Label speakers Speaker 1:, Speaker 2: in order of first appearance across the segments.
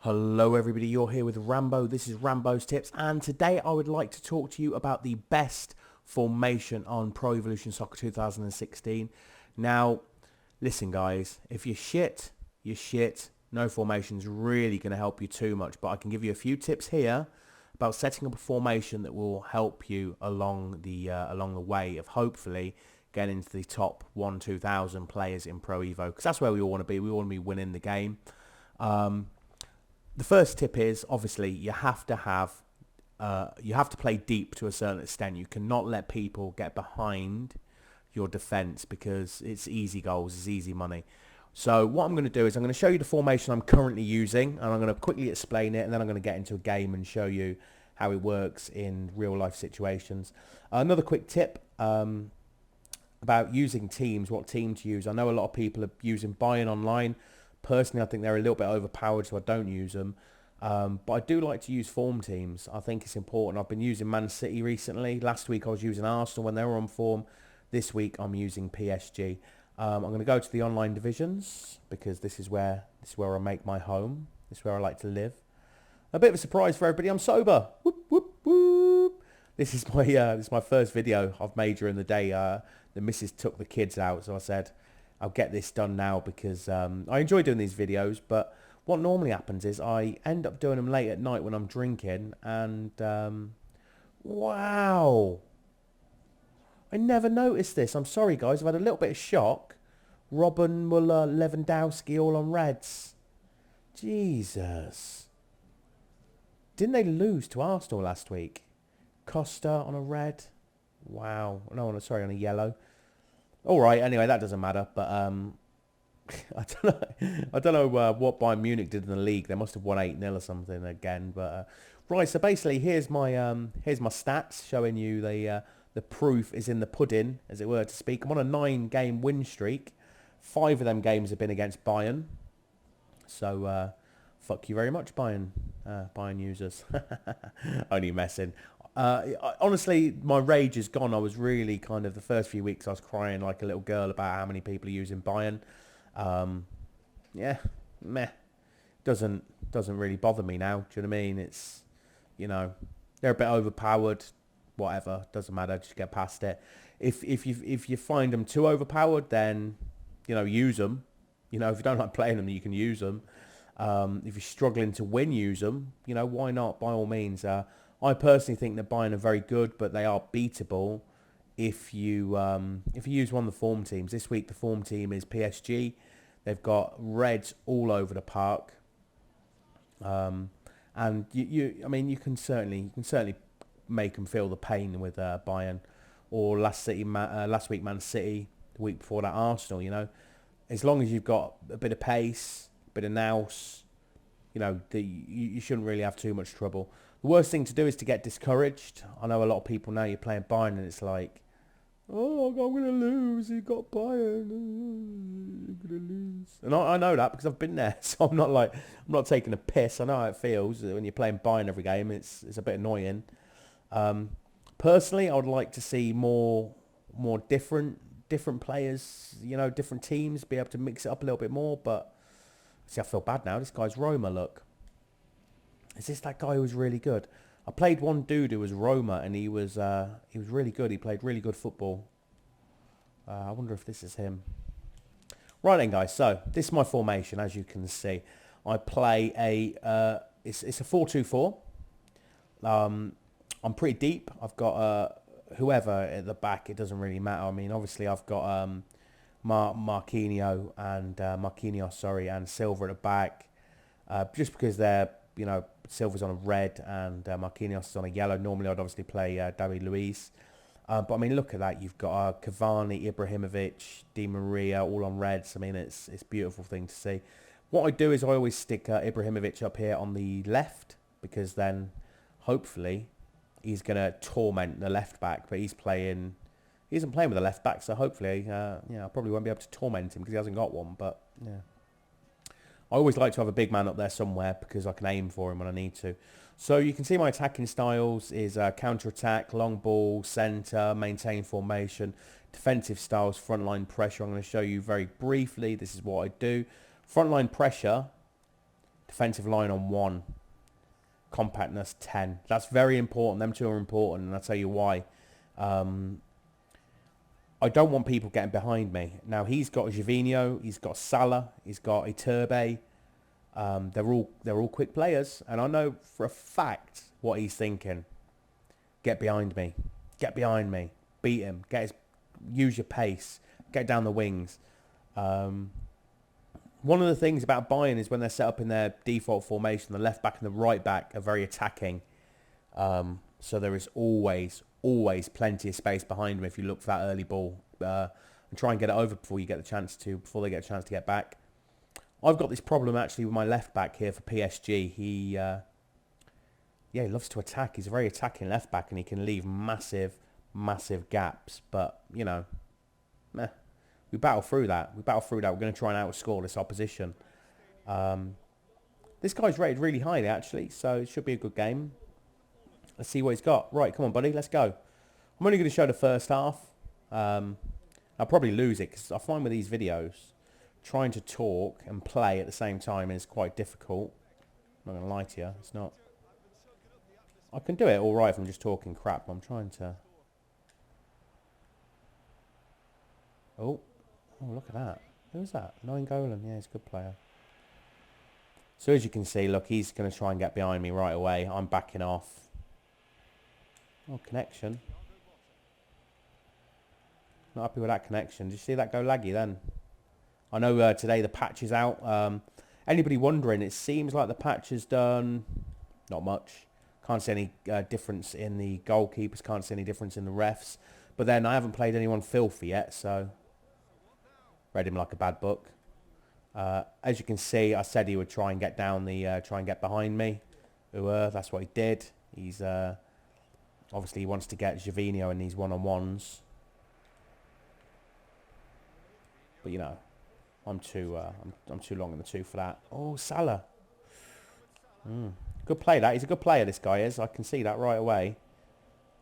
Speaker 1: Hello everybody, you're here with Rambo. This is Rambo's Tips, and today I would like to talk to you about the best formation on Pro Evolution Soccer 2016. Now, listen guys, if you're shit, you're shit. No formation's really going to help you too much, but I can give you a few tips here about setting up a formation that will help you along the way of hopefully getting into the top 2,000 players in Pro Evo, because that's where we all want to be. We all want to be winning the game. The first tip is obviously you have to play deep to a certain extent. You cannot let people get behind your defense because it's easy goals, it's easy money. So what I'm going to do is I'm going to show you the formation I'm currently using, and I'm going to quickly explain it, and then I'm going to get into a game and show you how it works in real life situations. Another quick tip about using teams, what team to use. I know a lot of people are using Bayern online. Personally, I think they're a little bit overpowered, so I don't use them. But I do like to use form teams. I think it's important. I've been using Man City recently. Last week I was using Arsenal when they were on form. This week I'm using PSG. I'm going to go to the online divisions because this is where I make my home. This is where I like to live. A bit of a surprise for everybody. I'm sober. Whoop, whoop, whoop. This is my first video I've made during the day. The missus took the kids out, so I said I'll get this done now because I enjoy doing these videos, but what normally happens is I end up doing them late at night when I'm drinking, and wow, I never noticed this. I'm sorry guys, I've had a little bit of shock. Robin Muller, Lewandowski all on reds. Jesus. Didn't they lose to Arsenal last week? Costa on a red. Wow. No, on a yellow. All right. Anyway, that doesn't matter. But I don't know what Bayern Munich did in the league. They must have won 8-0 or something again. But right. So basically, here's my stats showing you the proof is in the pudding, as it were to speak. I'm on a 9-game win streak. 5 of them games have been against Bayern. So fuck you very much, Bayern users. Only messing. Honestly, my rage is gone. I was really kind of the first few weeks I was crying like a little girl about how many people are using Bayern. Yeah, meh. Doesn't really bother me now. Do you know what I mean? It's, they're a bit overpowered. Whatever, doesn't matter. Just get past it. If you find them too overpowered, then use them. If you don't like playing them, you can use them. If you're struggling to win, use them. Why not? By all means. I personally think that Bayern are very good, but they are beatable if you use one of the form teams. This week the form team is PSG. They've got reds all over the park, and you can certainly make them feel the pain with Bayern, or last week Man City, the week before that Arsenal. As long as you've got a bit of pace, a bit of nous, you shouldn't really have too much trouble. The worst thing to do is to get discouraged. I know a lot of people now you're playing Bayern and it's like, oh, I'm going to lose. You got Bayern. You're going to lose. And I know that because I've been there. So I'm not taking a piss. I know how it feels when you're playing Bayern every game. It's a bit annoying. Personally, I would like to see more different players, different teams, be able to mix it up a little bit more. But see, I feel bad now. This guy's Roma, look. Is this that guy who was really good? I played one dude who was Roma, and he was really good. He played really good football. I wonder if this is him. Right then, guys. So this is my formation, as you can see. I play it's a 4-2-4. I'm pretty deep. I've got whoever at the back. It doesn't really matter. I mean, obviously I've got Marquinhos and Silva at the back, just because they're Silva's on a red and Marquinhos is on a yellow. Normally I'd obviously play David Luiz. But I mean, look at that. You've got Cavani, Ibrahimovic, Di Maria all on reds. I mean, it's a beautiful thing to see. What I do is I always stick Ibrahimovic up here on the left, because then hopefully he's going to torment the left back. But he isn't playing with the left back, so hopefully, I probably won't be able to torment him because he hasn't got one. But yeah. I always like to have a big man up there somewhere because I can aim for him when I need to. So you can see my attacking styles is counter-attack, long ball, centre, maintain formation, defensive styles, frontline pressure. I'm going to show you very briefly. This is what I do. Frontline pressure Defensive line on 1. Compactness 10. That's very important. Them two are important, and I'll tell you why. I don't want people getting behind me. Now, he's got Gervinho, he's got Salah, he's got Iturbe. They're all quick players, and I know for a fact what he's thinking. Get behind me. Get behind me. Beat him. Use your pace. Get down the wings. One of the things about Bayern is when they're set up in their default formation, the left back and the right back are very attacking. So there is always plenty of space behind them if you look for that early ball and try and get it over before they get a chance to get back. I've got this problem actually with my left back here for PSG. He loves to attack. He's a very attacking left back and he can leave massive gaps. But you know, we battle through that. We're going to try and outscore this opposition. This guy's rated really highly actually, so it should be a good game. Let's see what he's got. Right, come on, buddy. Let's go. I'm only going to show the first half. I'll probably lose it because I find with these videos, trying to talk and play at the same time is quite difficult. I'm not going to lie to you. It's not. I can do it all right if I'm just talking crap. I'm trying to. Oh, look at that. Who's that? Nainggolan. Yeah, he's a good player. So as you can see, look, he's going to try and get behind me right away. I'm backing off. Oh, connection. Not happy with that connection. Did you see that go laggy then? I know today the patch is out. Anybody wondering, it seems like the patch has done not much. Can't see any difference in the goalkeepers. Can't see any difference in the refs. But then I haven't played anyone filthy yet, so read him like a bad book. As you can see, I said he would try and get down try and get behind me. That's what he did. He's obviously he wants to get Gervinho in these one-on-ones. But you know, I'm too long in the tooth for that. Oh, Salah. Good play that. He's a good player, this guy is. I can see that right away.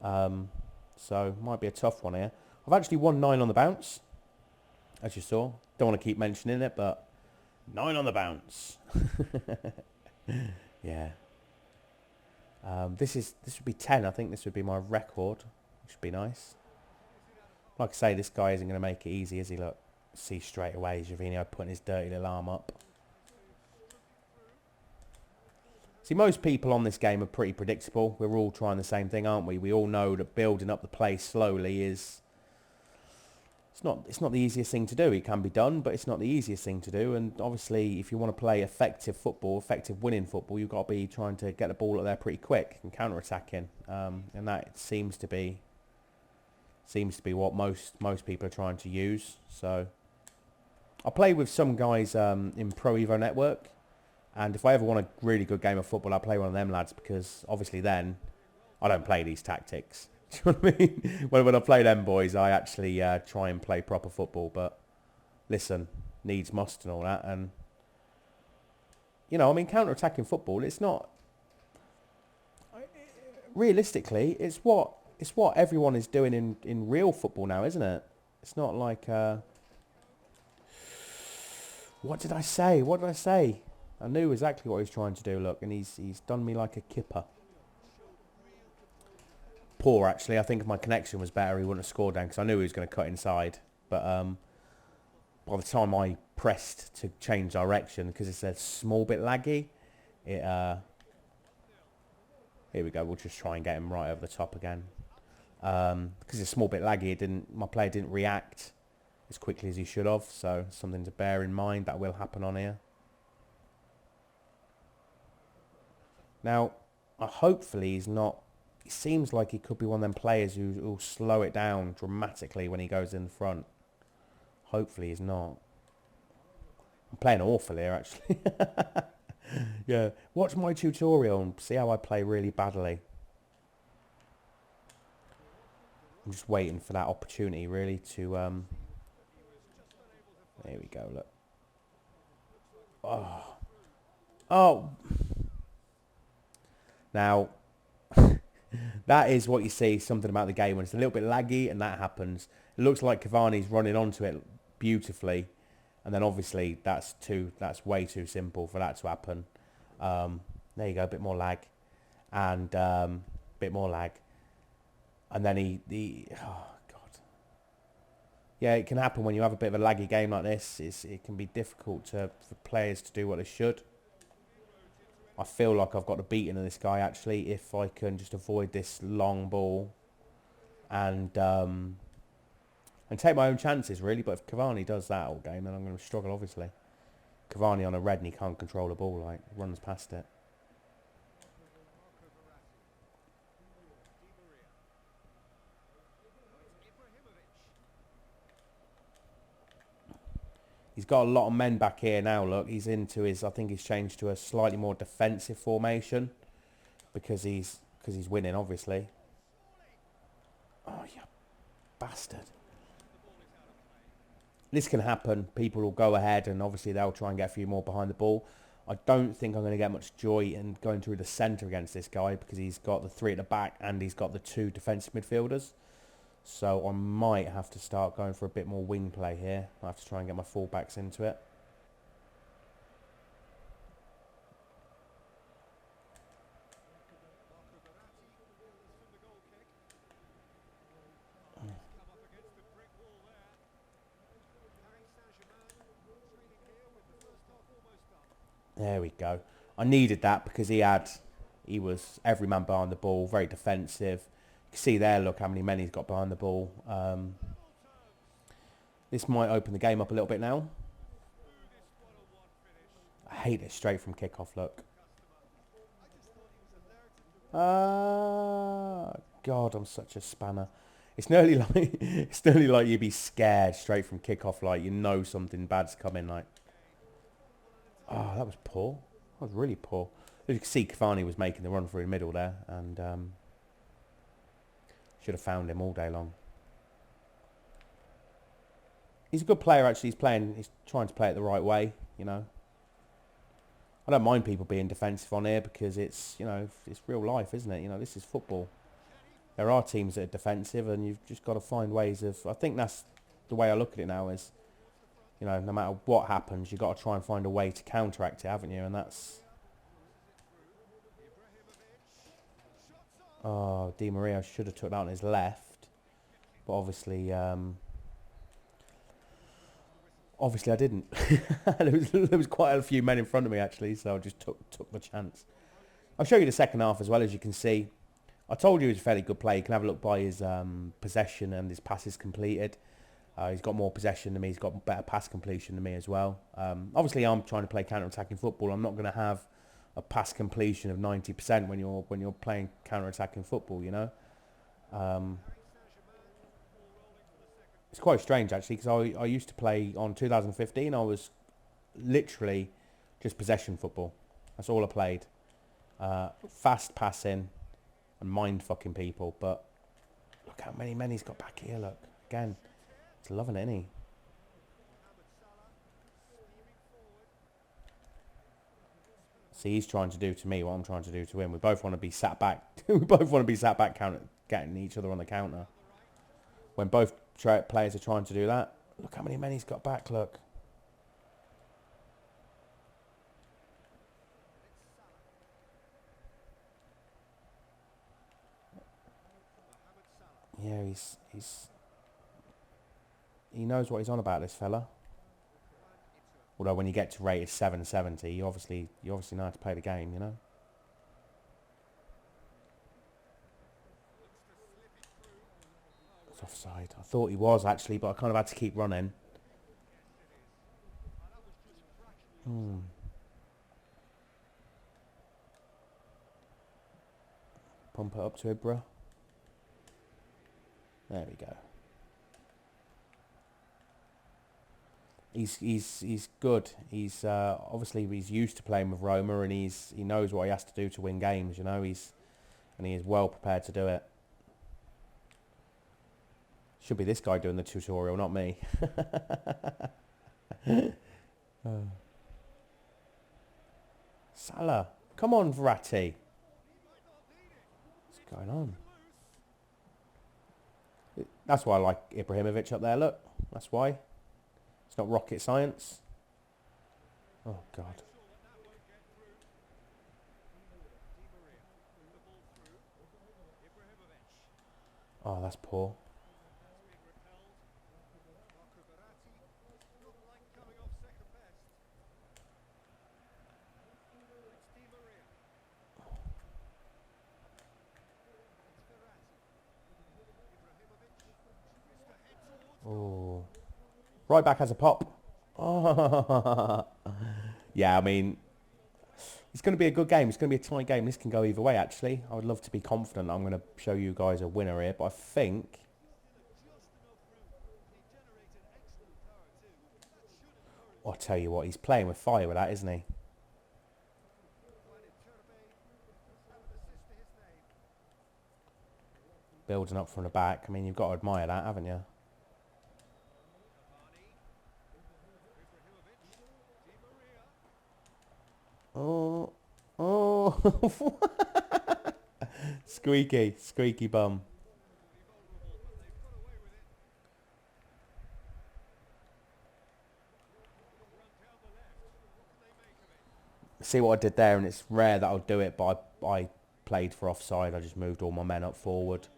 Speaker 1: So might be a tough one here. I've actually won 9 on the bounce, as you saw. Don't want to keep mentioning it, but 9 on the bounce. Yeah. This would be 10. I think this would be my record, which would be nice. Like I say, this guy isn't going to make it easy, is he? Look, see straight away Gervinho putting his dirty little arm up. See, most people on this game are pretty predictable. We're all trying the same thing, aren't we? We all know that building up the play slowly is... It's not the easiest thing to do. It can be done, but it's not the easiest thing to do. And obviously, if you want to play effective football, effective winning football, you've got to be trying to get the ball up there pretty quick and counter-attacking. And that seems to be what most people are trying to use. So I play with some guys in Pro Evo Network, and if I ever want a really good game of football, I'll play one of them lads, because obviously then I don't play these tactics. Do you know what I mean? When I play them boys, I actually try and play proper football. But listen, needs must and all that. And, you know, I mean, counter-attacking football, it's not... Realistically, it's what everyone is doing in real football now, isn't it? It's not like... What did I say? I knew exactly what he was trying to do, look. And he's done me like a kipper. Poor, actually. I think if my connection was better, he wouldn't have scored then, because I knew he was going to cut inside. But by the time I pressed to change direction, because it's a small bit laggy, here we go. We'll just try and get him right over the top again. Because it's a small bit laggy, my player didn't react as quickly as he should have. So something to bear in mind. That will happen on here. Now, hopefully he's not... It seems like he could be one of them players who'll slow it down dramatically when he goes in front. Hopefully he's not. I'm playing awful here, actually. Yeah, watch my tutorial and see how I play really badly. I'm just waiting for that opportunity, really, to... There we go, look. Oh. Now... That is what you see, something about the game when it's a little bit laggy and that happens. It looks like Cavani's running onto it beautifully, and then obviously that's way too simple for that to happen. There you go, a bit more lag. And bit more lag. And then oh, God. Yeah, it can happen when you have a bit of a laggy game like this. It can be difficult for players to do what they should. I feel like I've got the beating of this guy, actually, if I can just avoid this long ball and take my own chances, really. But if Cavani does that all game, then I'm going to struggle, obviously. Cavani on a red and he can't control the ball, like, runs past it. He's got a lot of men back here now, look. He's into his, I think he's changed to a slightly more defensive formation because he's winning, obviously. Oh, you bastard. This can happen. People will go ahead and obviously they'll try and get a few more behind the ball. I don't think I'm going to get much joy in going through the centre against this guy because he's got the 3 at the back and he's got the 2 defensive midfielders. So I might have to start going for a bit more wing play here. I have to try and get my fullbacks into it. There we go. I needed that because he was every man behind the ball, very defensive. You can see there, look how many men he's got behind the ball. This might open the game up a little bit now. I hate it straight from kickoff, look. God, I'm such a spanner. It's nearly like you'd be scared straight from kickoff, like you know something bad's coming, like. Oh, that was poor. That was really poor. As you can see, Cavani was making the run through the middle there, and should have found him all day long. He's a good player, actually. He's trying to play it the right way, you know. I don't mind people being defensive on here because it's, you know, it's real life, isn't it? You know, this is football. There are teams that are defensive, and you've just got to find ways of. I think that's the way I look at it now. Is, you know, no matter what happens, you've got to try and find a way to counteract it, haven't you? And that's... Oh, Di Maria should have took that on his left. But obviously... obviously I didn't. there was quite a few men in front of me, actually, so I just took the chance. I'll show you the second half as well, as you can see. I told you he was a fairly good player. You can have a look by his possession and his passes completed. He's got more possession than me. He's got better pass completion than me as well. Obviously, I'm trying to play counter-attacking football. I'm not going to have a pass completion of 90% when you're playing counter-attacking football. You know, it's quite strange actually because I used to play on 2015. I was literally just possession football. That's all I played. Fast passing and mind fucking people. But look how many men he's got back here. Look again. He's loving it, isn't he? See, he's trying to do to me what I'm trying to do to him. We both want to be sat back. We both want to be sat back, getting each other on the counter. When both players are trying to do that, look how many men he's got back. Look. Yeah, he knows what he's on about, this fella. Although when you get to rated 770, you obviously know how to play the game, you know. It's offside. I thought he was actually, but I kind of had to keep running. Pump it up to Ibra. There we go. He's good. He's obviously he's used to playing with Roma, and he knows what he has to do to win games. You know, he is well prepared to do it. Should be this guy doing the tutorial, not me. Salah, come on, Verratti. What's going on? That's why I like Ibrahimovic up there. Look, that's why. It's not rocket science. Oh, God. Oh, that's poor. Oh. Right back has a pop. Oh. Yeah, I mean, it's going to be a good game. It's going to be a tight game. This can go either way, actually. I would love to be confident I'm going to show you guys a winner here, but I think... I'll tell you what, he's playing with fire with that, isn't he? Building up from the back. I mean, you've got to admire that, haven't you? Oh, oh, squeaky, squeaky bum. See what I did there, and it's rare that I'll do it, but I played for offside. I just moved all my men up forward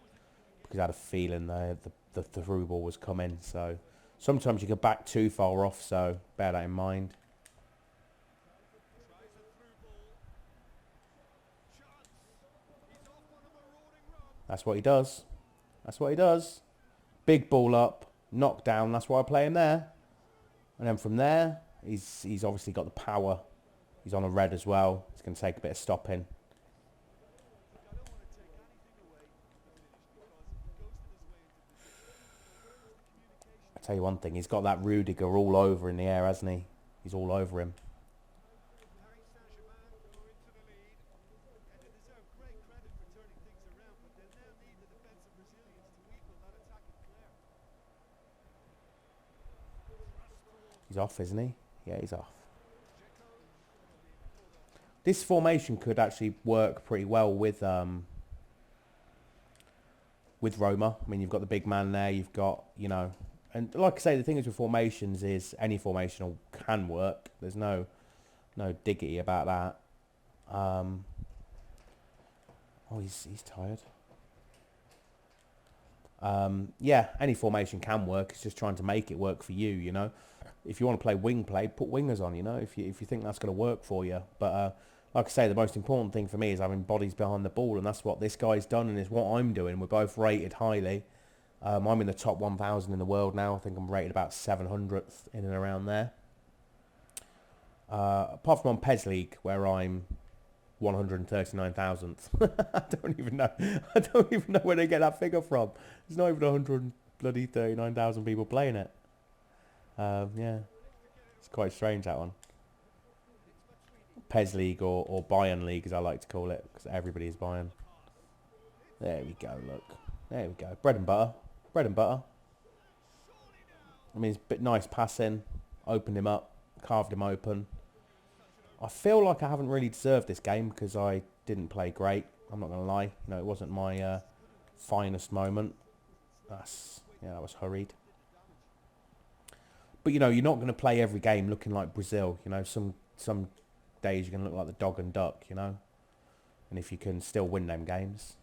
Speaker 1: because I had a feeling the through ball was coming. So sometimes you can back too far off, so bear that in mind. That's what he does. That's what he does. Big ball up, knock down. That's why I play him there. And then from there, he's obviously got the power. He's on a red as well. It's going to take a bit of stopping. I tell you one thing, he's got that Rudiger all over in the air, hasn't he? He's all over him. He's off, isn't he? Yeah, he's off. This formation could actually work pretty well with Roma. I mean, you've got the big man there. You've got, you know, and like I say, the thing is with formations is any formation can work. There's no diggity about that. Oh, he's tired. Yeah, any formation can work. It's just trying to make it work for you, you know. If you want to play wing play, put wingers on, you know, if you think that's going to work for you. But like I say, the most important thing for me is having bodies behind the ball, and that's what this guy's done, and is what I'm doing. We're both rated highly. I'm in the top 1,000 in the world now. I think I'm rated about 700th in and around there. Apart from on PES League, where I'm 139,000th. I don't even know. I don't even know where they get that figure from. There's not even 139,000 people playing it. Yeah, it's quite strange, that one. PES League or Bayern League, as I like to call it, because everybody is Bayern. There we go, look. There we go. Bread and butter. Bread and butter. I mean, it's a bit nice passing. Opened him up. Carved him open. I feel like I haven't really deserved this game because I didn't play great. I'm not going to lie. You know, it wasn't my finest moment. That was hurried. But, you know, you're not going to play every game looking like Brazil. You know, some days you're going to look like the dog and duck, you know. And if you can still win them games.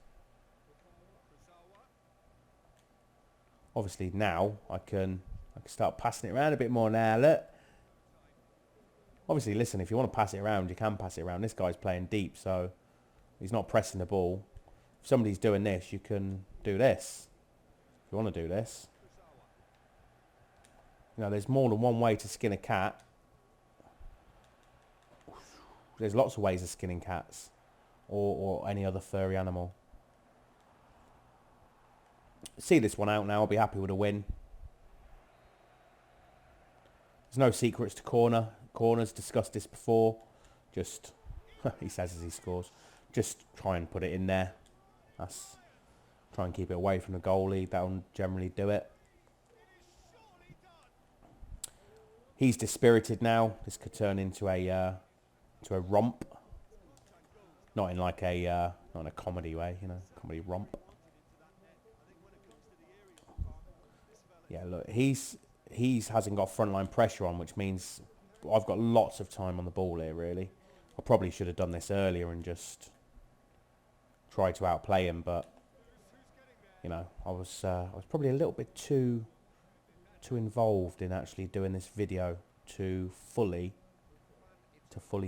Speaker 1: Obviously now I can start passing it around a bit more now. Look. Obviously, listen, if you want to pass it around, you can pass it around. This guy's playing deep, so he's not pressing the ball. If somebody's doing this, you can do this. If you want to do this. You know, there's more than one way to skin a cat. There's lots of ways of skinning cats. Or any other furry animal. See this one out now. I'll be happy with a win. There's no secrets to corners. Discussed this before. Just, he says as he scores, just try and put it in there. Try and keep it away from the goalie. That'll generally do it. He's dispirited now. This could turn into a romp. Not in like a not in a comedy way, you know, comedy romp. Yeah, look, he's hasn't got frontline pressure on, which means I've got lots of time on the ball here, really. I probably should have done this earlier and just try to outplay him, but you know, I was probably a little bit too involved in actually doing this video to fully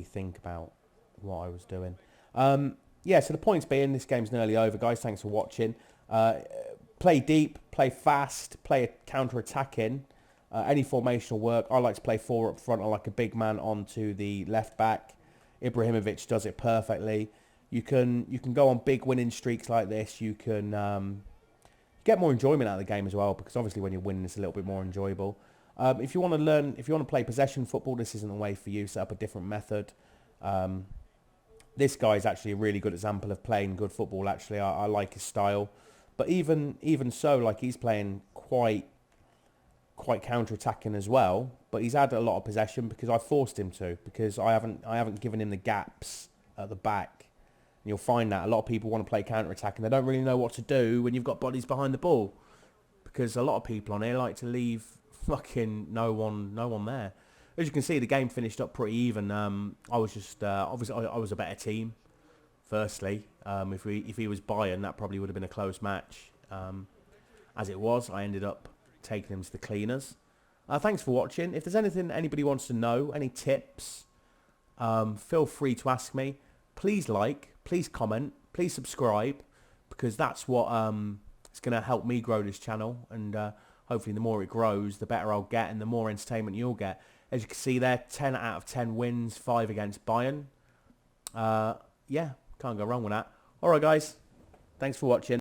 Speaker 1: think about what I was doing. Yeah, so the points being, this game's nearly over, guys. Thanks for watching. Play deep, play fast, play counter-attacking. Any formational work. I like to play 4 up front. I like a big man onto the left back. Ibrahimovic does it perfectly. You can go on big winning streaks like this. You can get more enjoyment out of the game as well, because obviously when you're winning, it's a little bit more enjoyable. If you want to play possession football, this isn't the way for you. Set up a different method. This guy is actually a really good example of playing good football. Actually, I like his style, but even so, like, he's playing quite counter-attacking as well. But he's had a lot of possession because I forced him to, because I haven't given him the gaps at the back. And you'll find that a lot of people want to play counter-attacking. They don't really know what to do when you've got bodies behind the ball, because a lot of people on here like to leave fucking no one there. As you can see, the game finished up pretty even. I was just obviously I was a better team. Firstly, if he was Bayern, that probably would have been a close match. As it was, I ended up taking him to the cleaners. Thanks for watching. If there's anything anybody wants to know, any tips, feel free to ask me. Please like, please comment, please subscribe, because that's what it's going to help me grow this channel. And hopefully the more it grows, the better I'll get and the more entertainment you'll get. As you can see there, 10 out of 10 wins, 5 against Bayern. Yeah, can't go wrong with that. All right, guys. Thanks for watching.